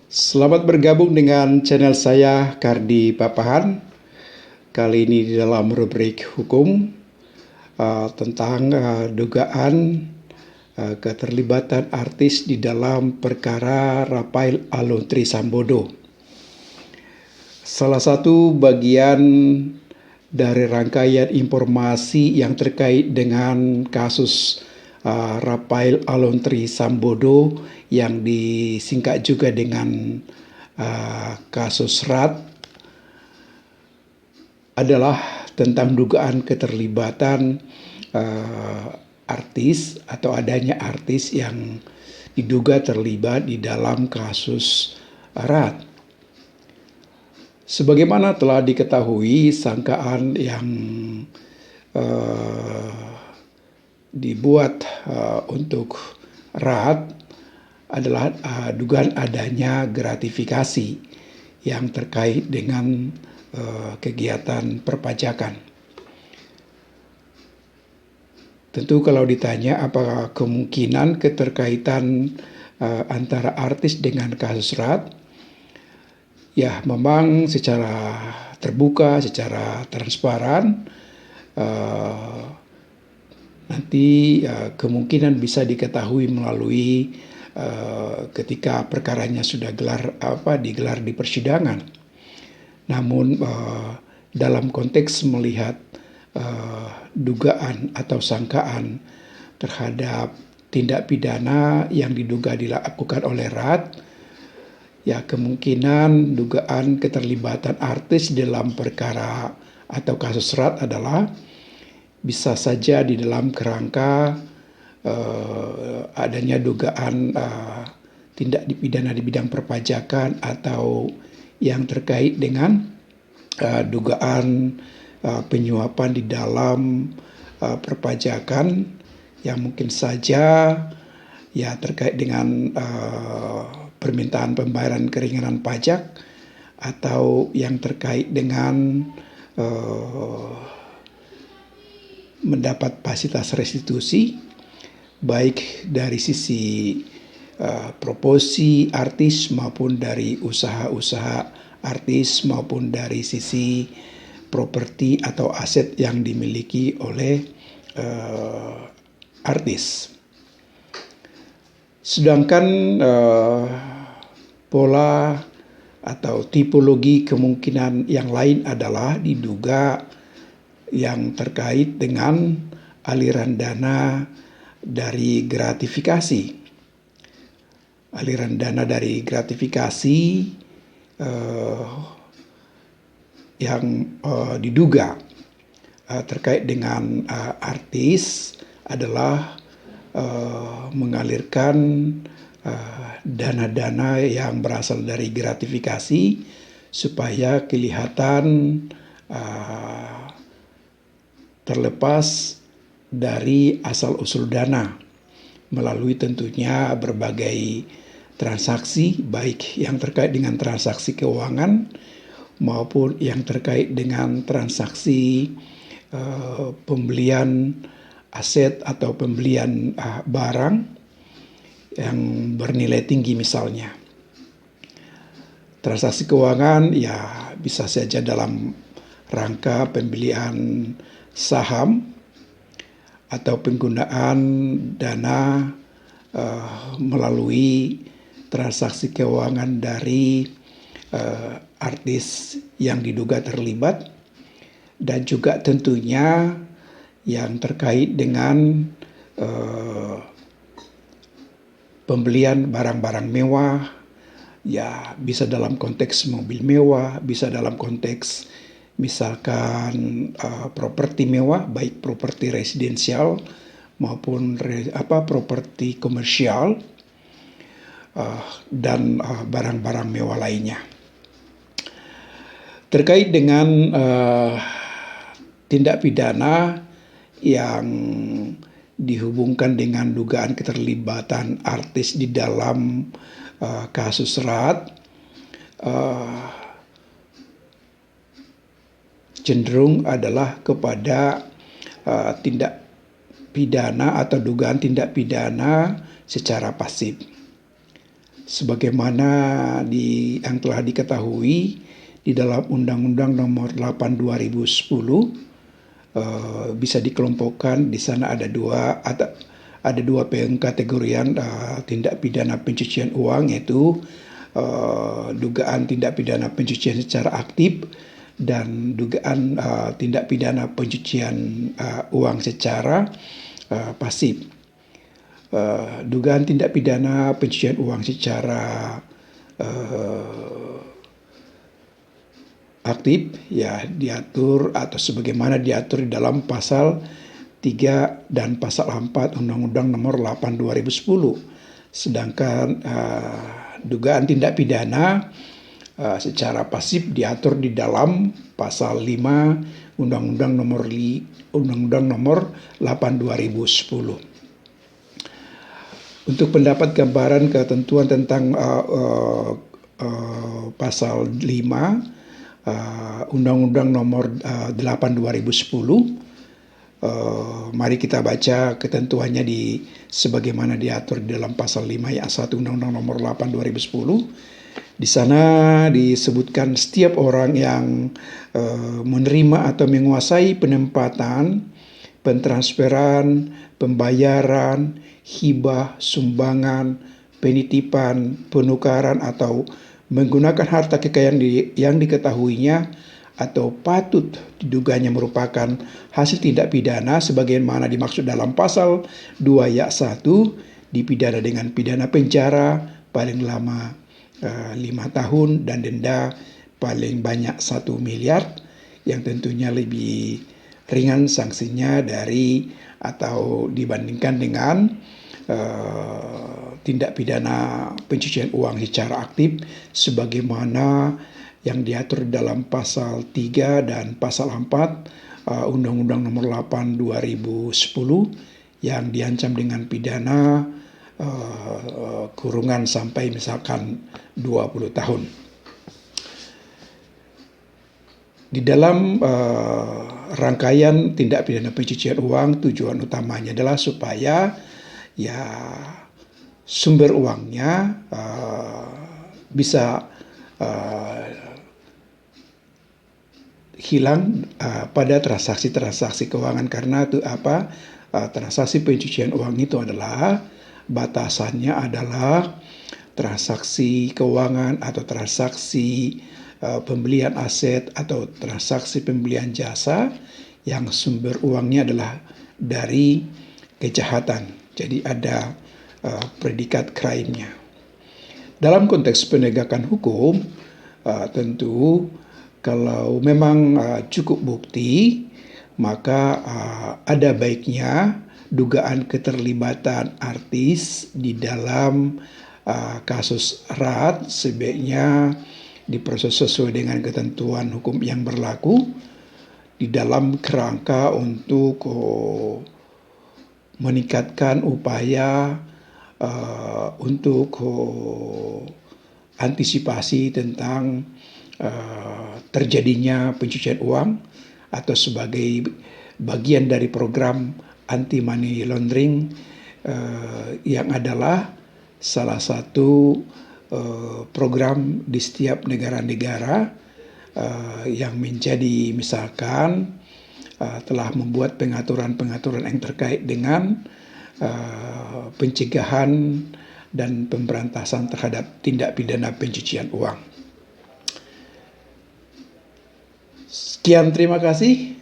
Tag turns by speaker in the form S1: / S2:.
S1: Selamat bergabung dengan channel saya Kardi Papahan. Kali ini di dalam rubrik hukum tentang dugaan keterlibatan artis di dalam perkara Rafael Aluntri Sambodo. Salah satu bagian dari rangkaian informasi yang terkait dengan kasus Rafael Aluntri Sambodo yang disingkat juga dengan kasus RAT adalah tentang dugaan keterlibatan artis atau adanya artis yang diduga terlibat di dalam kasus RAT. Sebagaimana telah diketahui, sangkaan yang dibuat untuk RAT adalah dugaan adanya gratifikasi yang terkait dengan kegiatan perpajakan. Tentu kalau ditanya apakah kemungkinan keterkaitan antara artis dengan kasus RAT, ya memang secara terbuka, secara transparan, nanti kemungkinan bisa diketahui melalui ketika perkaranya sudah digelar di persidangan. Namun dalam konteks melihat dugaan atau sangkaan terhadap tindak pidana yang diduga dilakukan oleh RAT, ya kemungkinan dugaan keterlibatan artis dalam perkara atau kasus RAT adalah bisa saja di dalam kerangka adanya dugaan tindak pidana di bidang perpajakan atau yang terkait dengan dugaan penyuapan di dalam perpajakan yang mungkin saja ya terkait dengan permintaan pembayaran keringanan pajak atau yang terkait dengan mendapat fasilitas restitusi baik dari sisi proporsi artis maupun dari usaha-usaha artis maupun dari sisi properti atau aset yang dimiliki oleh artis. Sedangkan pola atau tipologi kemungkinan yang lain adalah diduga yang terkait dengan aliran dana dari gratifikasi. Aliran dana dari gratifikasi yang diduga terkait dengan artis adalah mengalirkan dana-dana yang berasal dari gratifikasi supaya kelihatan terlepas dari asal-usul dana melalui tentunya berbagai transaksi baik yang terkait dengan transaksi keuangan maupun yang terkait dengan transaksi pembelian aset atau pembelian barang yang bernilai tinggi misalnya. Transaksi keuangan ya bisa saja dalam rangka pembelian saham atau penggunaan dana melalui transaksi keuangan dari artis yang diduga terlibat, dan juga tentunya yang terkait dengan pembelian barang-barang mewah, ya bisa dalam konteks mobil mewah, bisa dalam konteks misalkan properti mewah, baik properti residensial maupun properti komersial dan barang-barang mewah lainnya. Terkait dengan tindak pidana yang dihubungkan dengan dugaan keterlibatan artis di dalam kasus RAT, cenderung adalah kepada tindak pidana atau dugaan tindak pidana secara pasif. sebagaimana yang telah diketahui di dalam Undang-Undang Nomor 8 2010 bisa dikelompokkan. Di sana ada dua pengkategorian tindak pidana pencucian uang, yaitu dugaan tindak pidana pencucian secara aktif dan dugaan tindak pidana pencucian uang secara pasif. Dugaan tindak pidana pencucian uang secara aktif ya diatur atau sebagaimana diatur di dalam pasal 3 dan pasal 4 Undang-Undang Nomor 8 2010. Sedangkan dugaan tindak pidana secara pasif diatur di dalam pasal 5 Undang-Undang Nomor 8 2010. Untuk pendapat gambaran ketentuan tentang pasal 5 Undang-Undang Nomor 8 2010, mari kita baca ketentuannya sebagaimana diatur di dalam pasal 5 ayat 1 Undang-Undang Nomor 8 2010. Di sana disebutkan setiap orang yang menerima atau menguasai penempatan, pentransferan, pembayaran, hibah, sumbangan, penitipan, penukaran atau menggunakan harta kekayaan yang diketahuinya atau patut diduganya merupakan hasil tindak pidana sebagaimana dimaksud dalam pasal 2 ayat 1, dipidana dengan pidana penjara paling lama 5 tahun dan denda paling banyak 1 miliar, yang tentunya lebih ringan sanksinya atau dibandingkan dengan tindak pidana pencucian uang secara aktif sebagaimana yang diatur dalam pasal 3 dan pasal 4 Undang-Undang Nomor 8 2010 yang diancam dengan pidana kurungan sampai misalkan 20 tahun. Di dalam rangkaian tindak pidana pencucian uang, tujuan utamanya adalah supaya sumber uangnya bisa hilang pada transaksi-transaksi keuangan, karena transaksi pencucian uang itu adalah batasannya adalah transaksi keuangan atau transaksi pembelian aset atau transaksi pembelian jasa yang sumber uangnya adalah dari kejahatan. Jadi ada predikat crime-nya. Dalam konteks penegakan hukum, tentu kalau memang cukup bukti, maka ada baiknya dugaan keterlibatan artis di dalam kasus RAT sebaiknya diproses sesuai dengan ketentuan hukum yang berlaku di dalam kerangka untuk meningkatkan upaya untuk antisipasi tentang terjadinya pencucian uang atau sebagai bagian dari program anti money laundering yang adalah salah satu program di setiap negara-negara yang menjadi misalkan telah membuat pengaturan-pengaturan yang terkait dengan pencegahan dan pemberantasan terhadap tindak pidana pencucian uang. Sekian, terima kasih.